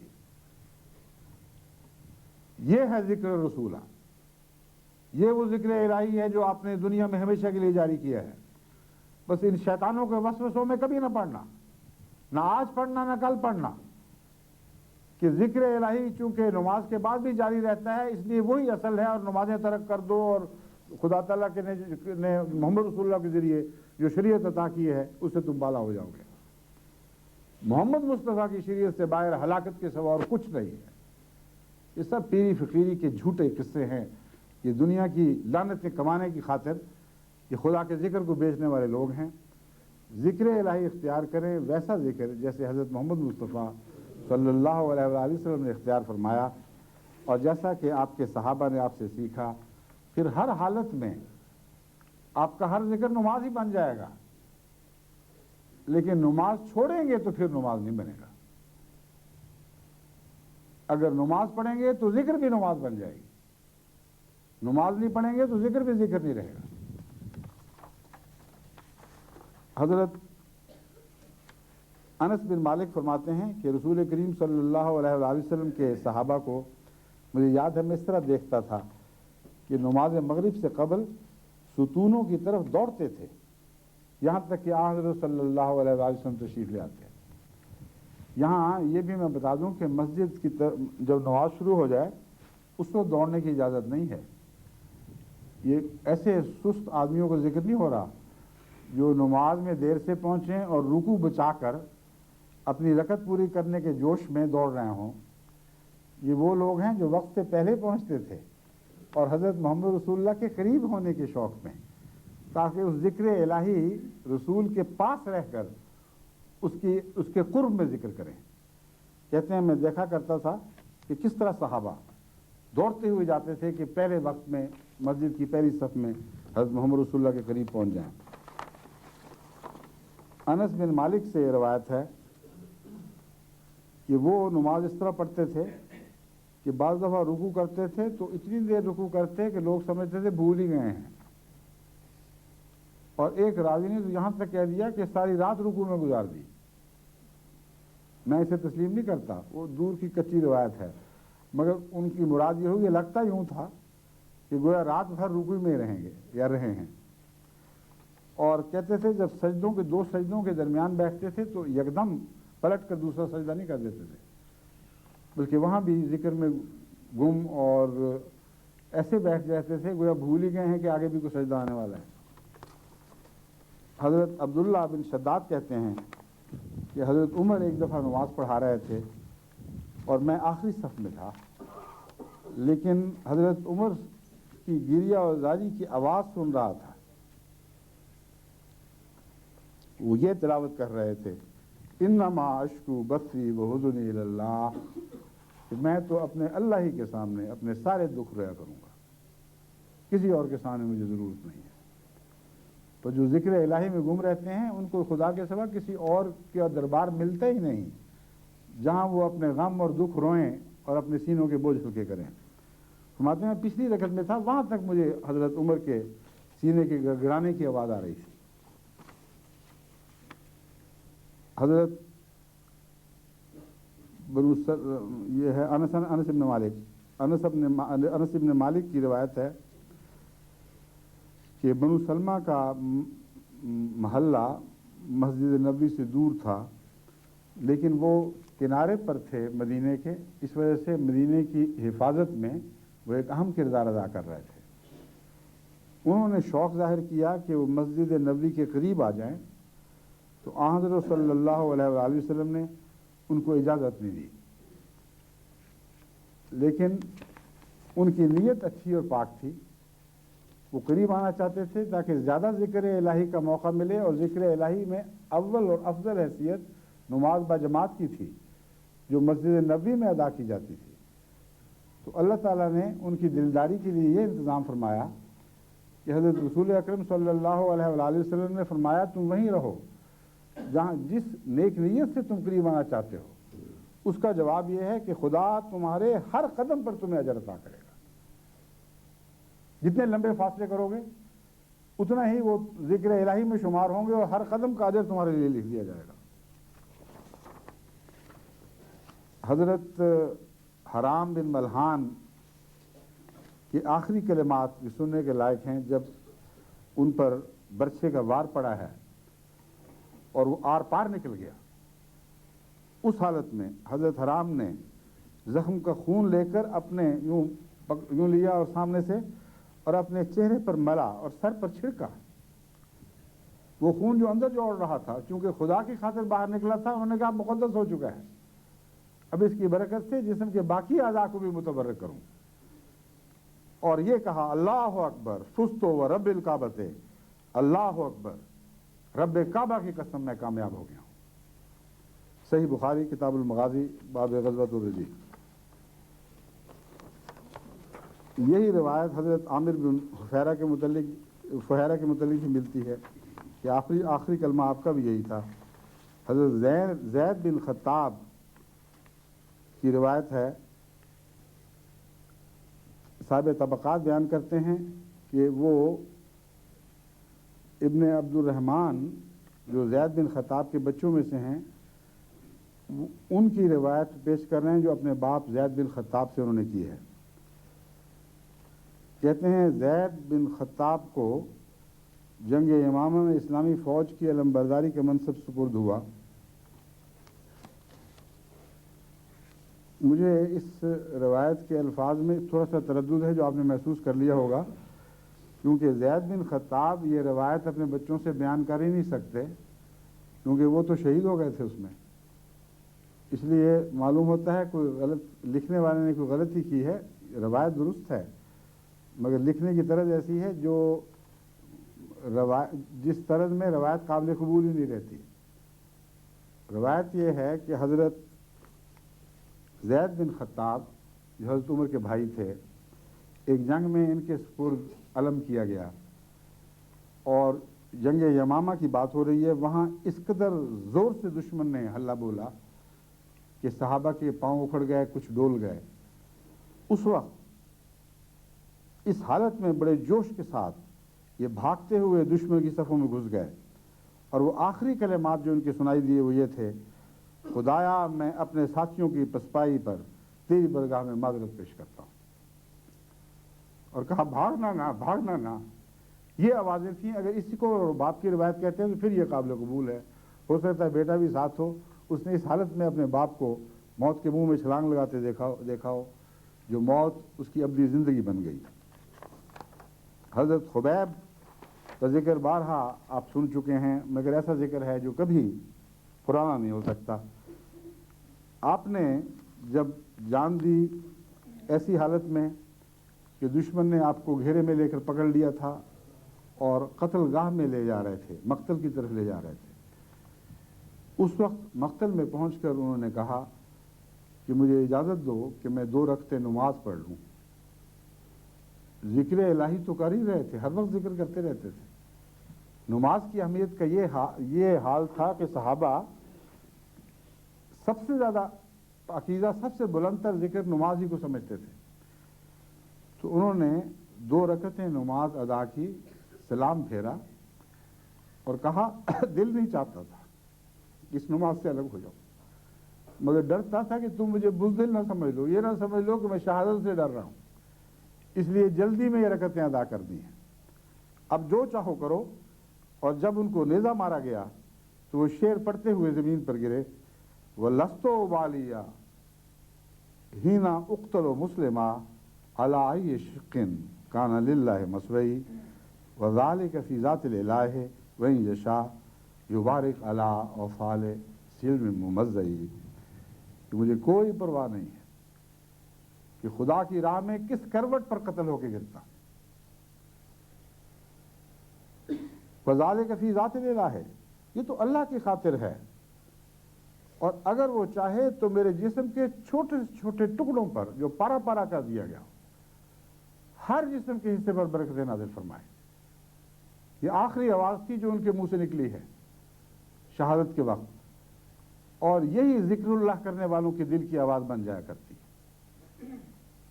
S1: یہ ہے ذکر رسولہ، یہ وہ ذکر الہی ہے جو آپ نے دنیا میں ہمیشہ کے لیے جاری کیا ہے۔ بس ان شیطانوں کے وسوسوں میں کبھی نہ پڑنا، نہ آج پڑھنا نہ کل پڑھنا، کہ ذکر الہی چونکہ نماز کے بعد بھی جاری رہتا ہے اس لیے وہی اصل ہے، اور نمازیں ترک کر دو اور خدا تعالیٰ کے نے محمد رسول اللہ کے ذریعے جو شریعت عطا کی ہے اس سے تم بالا ہو جاؤ گے۔ محمد مصطفیٰ کی شریعت سے باہر ہلاکت کے سوا اور کچھ نہیں ہے۔ یہ سب پیری فقیری کے جھوٹے قصے ہیں، یہ دنیا کی لعنتیں کمانے کی خاطر یہ خدا کے ذکر کو بیچنے والے لوگ ہیں۔ ذکر الہی اختیار کریں، ویسا ذکر جیسے حضرت محمد مصطفیٰ صلی اللہ علیہ وآلہ وسلم نے اختیار فرمایا، اور جیسا کہ آپ کے صحابہ نے آپ سے سیکھا، پھر ہر حالت میں آپ کا ہر ذکر نماز ہی بن جائے گا۔ لیکن نماز چھوڑیں گے تو پھر نماز نہیں بنے گا، اگر نماز پڑھیں گے تو ذکر بھی نماز بن جائے گی، نماز نہیں پڑھیں گے تو ذکر بھی ذکر نہیں رہے گا۔ حضرت انس بن مالک فرماتے ہیں کہ رسول کریم صلی اللہ علیہ وآلہ وسلم کے صحابہ کو مجھے یاد ہے میں اس طرح دیکھتا تھا کہ نماز مغرب سے قبل ستونوں کی طرف دوڑتے تھے، یہاں تک کہ حضرت صلی اللہ علیہ وآلہ وسلم تشریف لے آتے ہیں۔ یہاں یہ بھی میں بتا دوں کہ مسجد کی جب نماز شروع ہو جائے اس وقت دوڑنے کی اجازت نہیں ہے۔ یہ ایسے سست آدمیوں کا ذکر نہیں ہو رہا جو نماز میں دیر سے پہنچیں اور رکوع بچا کر اپنی رکعت پوری کرنے کے جوش میں دوڑ رہے ہوں۔ یہ وہ لوگ ہیں جو وقت سے پہلے پہنچتے تھے اور حضرت محمد رسول اللہ کے قریب ہونے کے شوق میں، تاکہ اس ذکر الہی رسول کے پاس رہ کر اس کے قرب میں ذکر کریں۔ کہتے ہیں میں دیکھا کرتا تھا کہ کس طرح صحابہ دوڑتے ہوئے جاتے تھے کہ پہلے وقت میں مسجد کی پہلی صف میں حضرت محمد رسول اللہ کے قریب پہنچ جائیں۔ انس بن مالک سے یہ روایت ہے کہ وہ نماز اس طرح پڑھتے تھے کہ بعض دفعہ رکوع کرتے تھے تو اتنی دیر رکوع کرتے کہ لوگ سمجھتے تھے بھول ہی گئے ہیں، اور ایک راوی نے تو یہاں تک کہہ دیا کہ ساری رات رکوع میں گزار دی۔ میں اسے تسلیم نہیں کرتا، وہ دور کی کچی روایت ہے، مگر ان کی مراد یہ ہوئی، یہ لگتا یوں تھا کہ گویا رات بھر رکوع میں رہیں گے یا رہے ہیں۔ اور کہتے تھے جب سجدوں کے دو سجدوں کے درمیان بیٹھتے تھے تو یکدم پلٹ کر دوسرا سجدہ نہیں کر دیتے تھے، بلکہ وہاں بھی ذکر میں گم اور ایسے بیٹھ جاتے تھے گویا بھول ہی گئے ہیں کہ آگے بھی کوئی سجدہ آنے والا ہے۔ حضرت عبداللہ بن شداد کہتے ہیں کہ حضرت عمر ایک دفعہ نماز پڑھا رہے تھے اور میں آخری صف میں تھا، لیکن حضرت عمر کی گریہ اور زاری کی آواز سن رہا تھا. وہ یہ تلاوت کر رہے تھے، انما اشکو بثی وحزنی الی اللہ، کہ میں تو اپنے اللہ ہی کے سامنے اپنے سارے دکھ رویا کروں گا، کسی اور کے سامنے مجھے ضرورت نہیں ہے. تو جو ذکر الہی میں گم رہتے ہیں ان کو خدا کے سوا کسی اور کا دربار ملتا ہی نہیں جہاں وہ اپنے غم اور دکھ روئیں اور اپنے سینوں کے بوجھ ہلکے کریں. فرماتے ہیں پچھلی رکعت میں تھا، وہاں تک مجھے حضرت عمر کے سینے کے گڑگڑانے کی آواز آ رہی تھی. حضرت یہ ہے انس بن مالک، انس بن مالک کی روایت ہے کہ بنو سلمہ کا محلہ مسجد نبوی سے دور تھا، لیکن وہ کنارے پر تھے مدینے کے، اس وجہ سے مدینے کی حفاظت میں وہ ایک اہم کردار ادا کر رہے تھے. انہوں نے شوق ظاہر کیا کہ وہ مسجد نبوی کے قریب آ جائیں، تو آن حضرت صلی اللہ علیہ وآلہ وسلم نے ان کو اجازت نہیں دی، لیکن ان کی نیت اچھی اور پاک تھی. وہ قریب آنا چاہتے تھے تاکہ زیادہ ذکر الہی کا موقع ملے، اور ذکر الہی میں اول اور افضل حیثیت نماز با جماعت کی تھی جو مسجد نبوی میں ادا کی جاتی تھی. تو اللہ تعالیٰ نے ان کی دلداری کے لیے یہ انتظام فرمایا کہ حضرت رسول اکرم صلی اللہ علیہ وآلہ وسلم نے فرمایا تم وہیں رہو جہاں جس نیک نیت سے تم قریب آنا چاہتے ہو. اس کا جواب یہ ہے کہ خدا تمہارے ہر قدم پر تمہیں اجر عطا کرے گا. جتنے لمبے فاصلے کرو گے اتنا ہی وہ ذکر الہی میں شمار ہوں گے اور ہر قدم کا اجر تمہارے لیے لکھ دیا جائے گا. حضرت حرام بن ملحان کے آخری کلمات بھی سننے کے لائق ہیں جب ان پر برچھے کا وار پڑا ہے اور وہ آر پار نکل گیا. اس حالت میں حضرت حرام نے زخم کا خون لے کر اپنے یوں لیا اور سامنے سے اور اپنے چہرے پر ملا اور سر پر چھڑکا. وہ خون جو اندر جوڑ رہا تھا چونکہ خدا کی خاطر باہر نکلا تھا، انہوں نے کہا مقدس ہو چکا ہے، اب اس کی برکت سے جسم کے باقی اعضاء کو بھی متبرک کروں. اور یہ کہا اللہ اکبر فزتو و رب الکعبۃ، اللہ اکبر رب کعبہ کی قسم میں کامیاب ہو گیا ہوں. صحیح بخاری کتاب المغازی باب غزوۃ الرجی. یہی روایت حضرت عامر بن فہیرہ کے متعلق بھی ملتی ہے کہ آخری کلمہ آپ کا بھی یہی تھا. حضرت زید بن خطاب کی روایت ہے، صاحب طبقات بیان کرتے ہیں کہ وہ ابن عبد الرحمن جو زید بن خطاب کے بچوں میں سے ہیں ان کی روایت پیش کر رہے ہیں جو اپنے باپ زید بن خطاب سے انہوں نے کی ہے. کہتے ہیں زید بن خطاب کو جنگ یمامہ میں اسلامی فوج کی علمبرداری کا منصب سپرد ہوا. مجھے اس روایت کے الفاظ میں تھوڑا سا تردد ہے جو آپ نے محسوس کر لیا ہوگا، کیونکہ زید بن خطاب یہ روایت اپنے بچوں سے بیان کر ہی نہیں سکتے کیونکہ وہ تو شہید ہو گئے تھے اس میں. اس لیے معلوم ہوتا ہے کوئی غلط لکھنے والے نے کوئی غلطی کی ہے. روایت درست ہے مگر لکھنے کی طرز ایسی ہے جو جس طرز میں روایت قابل قبول ہی نہیں رہتی. روایت یہ ہے کہ حضرت زید بن خطاب جو حضرت عمر کے بھائی تھے، ایک جنگ میں ان کے سپرد علم کیا گیا اور جنگ یمامہ کی بات ہو رہی ہے. وہاں اس قدر زور سے دشمن نے ہلہ بولا کہ صحابہ کے پاؤں اکھڑ گئے، کچھ ڈول گئے. اس وقت اس حالت میں بڑے جوش کے ساتھ یہ بھاگتے ہوئے دشمن کی صفوں میں گھس گئے اور وہ آخری کلمات جو ان کے سنائی دیے وہ یہ تھے، خدایا میں اپنے ساتھیوں کی پسپائی پر تیری برگاہ میں معذرت پیش کرتا ہوں. اور کہا بھاگنا نہ بھاگنا نہ. یہ آوازیں تھیں. اگر اسی کو باپ کی روایت کہتے ہیں تو پھر یہ قابل قبول ہے. ہو سکتا ہے بیٹا بھی ساتھ ہو، اس نے اس حالت میں اپنے باپ کو موت کے منہ میں چھلانگ لگاتے دیکھا ہو جو موت اس کی ابدی زندگی بن گئی. حضرت خبیب کا ذکر بارہا آپ سن چکے ہیں مگر ایسا ذکر ہے جو کبھی پرانا نہیں ہو سکتا. آپ نے جب جان دی ایسی حالت میں کہ دشمن نے آپ کو گھیرے میں لے کر پکڑ لیا تھا اور قتل گاہ میں لے جا رہے تھے، مقتل کی طرف لے جا رہے تھے، اس وقت مقتل میں پہنچ کر انہوں نے کہا کہ مجھے اجازت دو کہ میں 2 رکعتیں نماز پڑھ لوں۔ ذکر الہی تو کر ہی رہے تھے، ہر وقت ذکر کرتے رہتے تھے۔ نماز کی اہمیت کا یہ حال تھا کہ صحابہ سب سے زیادہ پاکیزہ، سب سے بلند تر ذکر نماز ہی کو سمجھتے تھے۔ تو انہوں نے 2 رکعتیں نماز ادا کی، سلام پھیرا اور کہا دل نہیں چاہتا تھا اس نماز سے الگ ہو جاؤ، مگر ڈرتا تھا کہ تم مجھے بزدل نہ سمجھ لو، یہ نہ سمجھ لو کہ میں شہادت سے ڈر رہا ہوں، اس لیے جلدی میں یہ رکعتیں ادا کر دی ہیں، اب جو چاہو کرو۔ اور جب ان کو نیزہ مارا گیا تو وہ شعر پڑھتے ہوئے زمین پر گرے، وَلَسْتُ أُبَالِيَ حِينَ أُقْتَلُ مُسْلِمًا عَلَىٰ أَيِّ شِقٍّ كَانَ لِلَّهِ مَصْرَعِي وَذَلِكَ فِي ذَاتِ الْإِلَٰهِ وَإِن يَشَاء يُبَارِكْ عَلَىٰ أَوْفَالِ سِلْمٍ مُمَزَّعِ، کہ مجھے کوئی پرواہ نہیں ہے کہ خدا کی راہ میں کس کروٹ پر قتل ہو کے گرتا، وَذَلِكَ فِي ذَاتِ الْإِلَٰهِ، یہ تو اللہ کی خاطر ہے، اور اگر وہ چاہے تو میرے جسم کے چھوٹے چھوٹے ٹکڑوں پر جو پارا پارا کر دیا گیا ہر جسم کے حصے پر برکتیں نازل فرمائے۔ یہ آخری آواز تھی جو ان کے منہ سے نکلی ہے شہادت کے وقت، اور یہی ذکر اللہ کرنے والوں کے دل کی آواز بن جایا کرتی ہے۔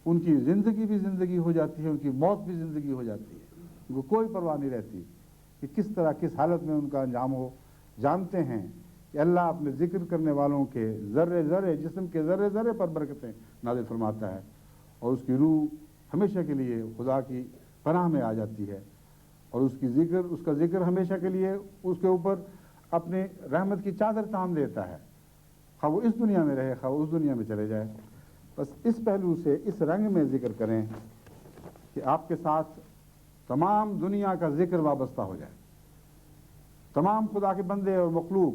S1: ان کی زندگی بھی زندگی ہو جاتی ہے، ان کی موت بھی زندگی ہو جاتی ہے، ان کو کوئی پرواہ نہیں رہتی کہ کس طرح کس حالت میں ان کا انجام ہو۔ جانتے ہیں کہ اللہ اپنے ذکر کرنے والوں کے ذرے ذرے، جسم کے ذرے ذرے پر برکتیں نازل فرماتا ہے، اور اس کی روح ہمیشہ کے لیے خدا کی پناہ میں آ جاتی ہے، اور اس کا ذکر ہمیشہ کے لیے اس کے اوپر اپنے رحمت کی چادر تان دیتا ہے، خواہ وہ اس دنیا میں رہے خواہ وہ اس دنیا میں چلے جائے۔ بس اس پہلو سے، اس رنگ میں ذکر کریں کہ آپ کے ساتھ تمام دنیا کا ذکر وابستہ ہو جائے، تمام خدا کے بندے اور مخلوق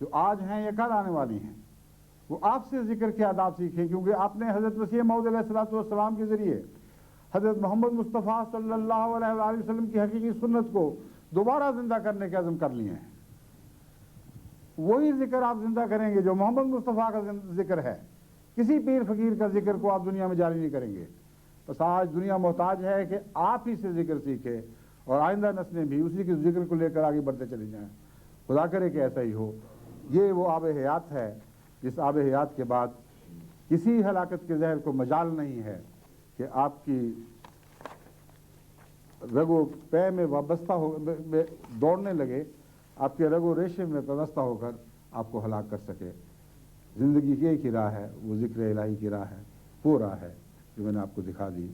S1: جو آج ہیں یا کل آنے والی ہیں، وہ آپ سے ذکر کے آداب سیکھیں، کیونکہ آپ نے حضرت مسیح موعود علیہ السلام کے ذریعے حضرت محمد مصطفیٰ صلی اللہ علیہ وآلہ وسلم کی حقیقی سنت کو دوبارہ زندہ کرنے کے عزم کر لیے ہیں۔ وہی ذکر آپ زندہ کریں گے جو محمد مصطفیٰ کا ذکر ہے، کسی پیر فقیر کا ذکر کو آپ دنیا میں جاری نہیں کریں گے۔ بس آج دنیا محتاج ہے کہ آپ ہی سے ذکر سیکھے، اور آئندہ نسلیں بھی اسی کے ذکر کو لے کر آگے بڑھتے چلے جائیں۔ خدا کرے کہ ایسا ہی ہو۔ یہ وہ آب حیات ہے جس آب حیات کے بعد کسی ہلاکت کے زہر کو مجال نہیں ہے کہ آپ کی رگ و پے میں وابستہ دوڑنے لگے، آپ کے رگ و ریشے میں پیوستہ ہو کر آپ کو ہلاک کر سکے۔ زندگی کی ایک ہی راہ ہے، وہ ذکر الہی کی راہ ہے، وہ راہ ہے جو میں نے آپ کو دکھا دی۔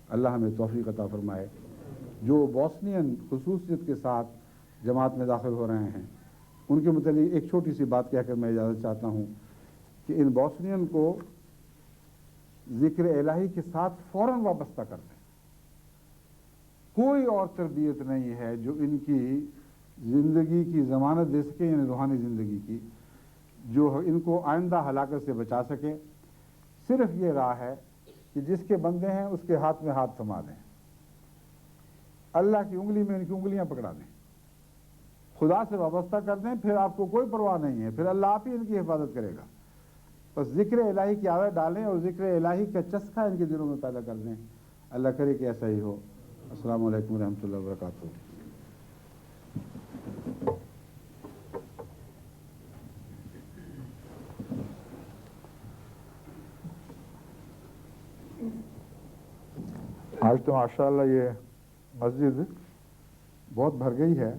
S1: اللہ ہمیں توفیق عطا فرمائے۔ جو بوسنین خصوصیت کے ساتھ جماعت میں داخل ہو رہے ہیں، ان کے متعلق ایک چھوٹی سی بات کہہ کر میں اجازت چاہتا ہوں کہ ان بوسنین کو ذکر الہی کے ساتھ فوراً وابستہ کر دیں۔ کوئی اور تربیت نہیں ہے جو ان کی زندگی کی ضمانت دے سکے، یعنی روحانی زندگی کی، جو ان کو آئندہ ہلاکت سے بچا سکے۔ صرف یہ راہ ہے کہ جس کے بندے ہیں اس کے ہاتھ میں ہاتھ تھما دیں، اللہ کی انگلی میں ان کی انگلیاں پکڑا دیں، خدا سے وابستہ کر دیں، پھر آپ کو کوئی پرواہ نہیں ہے، پھر اللہ آپ ہی ان کی حفاظت کرے گا۔ بس ذکر الہی کی عادت ڈالیں اور ذکر الہی کا چسکا ان کے دلوں میں پیدا کر دیں۔ اللہ کرے کہ ایسا ہی ہو۔ السلام علیکم ورحمۃ اللہ وبرکاتہ۔ آج تو ماشاءاللہ یہ مسجد بہت بھر گئی ہے،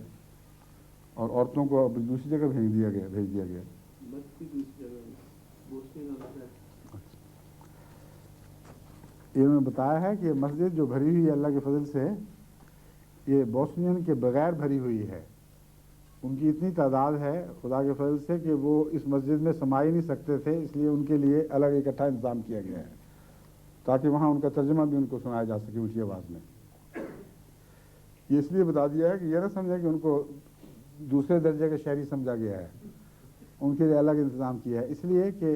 S1: اور عورتوں کو اب دوسری جگہ بھیج دیا گیا۔ یہ انہوں نے بتایا ہے کہ مسجد جو بھری ہوئی ہے اللہ کے فضل سے، یہ بوسنین کے بغیر بھری ہوئی ہے۔ ان کی اتنی تعداد ہے خدا کے فضل سے کہ وہ اس مسجد میں سما ہی نہیں سکتے تھے، اس لیے ان کے لیے الگ اکٹھا انتظام کیا گیا ہے تاکہ وہاں ان کا ترجمہ بھی ان کو سنایا جا سکے اونچی آواز میں۔ یہ اس لیے بتا دیا ہے کہ یہ نہ سمجھیں کہ ان کو دوسرے درجے کے شہری سمجھا گیا ہے، ان کے لیے الگ انتظام کیا ہے، اس لیے کہ